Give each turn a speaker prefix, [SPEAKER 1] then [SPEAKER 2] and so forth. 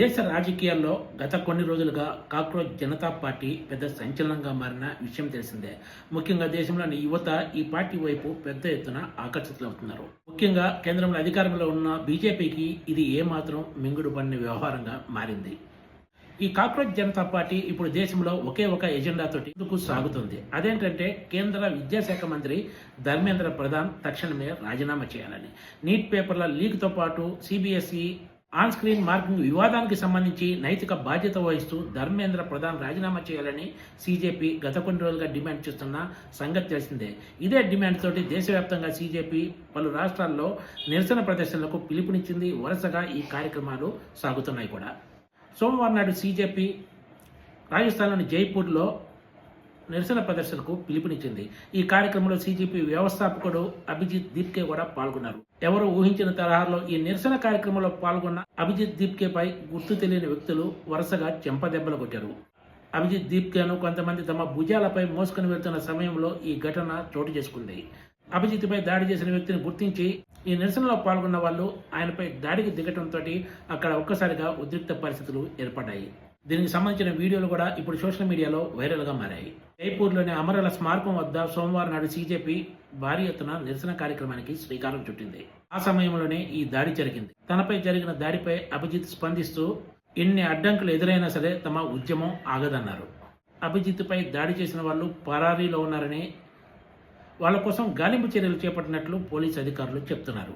[SPEAKER 1] దేశ రాజకీయాల్లో గత కొన్ని రోజులుగా కాక్రోచ్ జనతా పార్టీ పెద్ద సంచలనంగా మారిన విషయం తెలిసిందే. ముఖ్యంగా దేశంలోని యువత ఈ పార్టీ వైపు పెద్ద ఎత్తున ఆకర్షితులవుతున్నారు. ముఖ్యంగా కేంద్రంలో అధికారంలో ఉన్న బీజేపీకి ఇది ఏమాత్రం మింగుడు పడిన వ్యవహారంగా మారింది. ఈ కాక్రోచ్ జనతా పార్టీ ఇప్పుడు దేశంలో ఒకే ఒక ఎజెండాతోటి ముందుకు సాగుతుంది. అదేంటంటే కేంద్ర విద్యాశాఖ మంత్రి ధర్మేంద్ర ప్రధాన్ తక్షణమే రాజీనామా చేయాలని. నీట్ పేపర్ల లీక్తో పాటు సిబిఎస్ఈ ఆన్ స్క్రీన్ మార్కింగ్ వివాదానికి సంబంధించి నైతిక బాధ్యత వహిస్తూ ధర్మేంద్ర ప్రధాన్ రాజీనామా చేయాలని సీజేపీ గత కొన్ని రోజులుగా డిమాండ్ చేస్తున్న సంగతి తెలిసిందే. ఇదే డిమాండ్ తోటి దేశవ్యాప్తంగా సీజేపీ పలు రాష్ట్రాల్లో నిరసన ప్రదర్శనలకు పిలుపునిచ్చింది. వరుసగా ఈ కార్యక్రమాలు సాగుతున్నాయి కూడా. సోమవారం నాడు సీజేపీ రాజస్థాన్లోని జైపూర్లో నిరసన ప్రదర్శనకు పిలుపునిచ్చింది. ఈ కార్యక్రమంలో సీజేపీ వ్యవస్థాపకుడు అభిజిత్ దీప్కే కూడా పాల్గొన్నారు. ఎవరు ఊహించిన తరహాలో ఈ నిరసన కార్యక్రమంలో పాల్గొన్న అభిజిత్ దీప్కేపై గుర్తు తెలియని వ్యక్తులు వరుసగా చెంపదెబ్బలు కొట్టారు. అభిజిత్ దీప్కేను కొంతమంది తమ భుజాలపై మోసుకుని వెళ్తున్న సమయంలో ఈ ఘటన చోటు చేసుకుంది. అభిజిత్పై దాడి చేసిన వ్యక్తిని గుర్తించి ఈ నిరసనలో పాల్గొన్న వాళ్ళు ఆయనపై దాడికి దిగటంతో అక్కడ ఒక్కసారిగా ఉద్రిక్త పరిస్థితులు ఏర్పడ్డాయి. దీనికి సంబంధించిన వీడియోలు కూడా ఇప్పుడు సోషల్ మీడియాలో వైరల్గా మారాయి. జైపూర్లోని అమరుల స్మారకం వద్ద సోమవారం నాడు సీజేపీ భారీ ఎత్తున నిరసన కార్యక్రమానికి శ్రీకారం చుట్టింది. ఆ సమయంలోనే ఈ దాడి జరిగింది. తనపై జరిగిన దాడిపై అభిజిత్ స్పందిస్తూ ఎన్ని అడ్డంకులు ఎదురైనా సరే తమ ఉద్యమం ఆగదన్నారు. అభిజిత్పై దాడి చేసిన వాళ్ళు పరారీలో ఉన్నారని, వాళ్ళ కోసం గాలింపు చర్యలు చేపట్టినట్లు పోలీసు అధికారులు చెప్తున్నారు.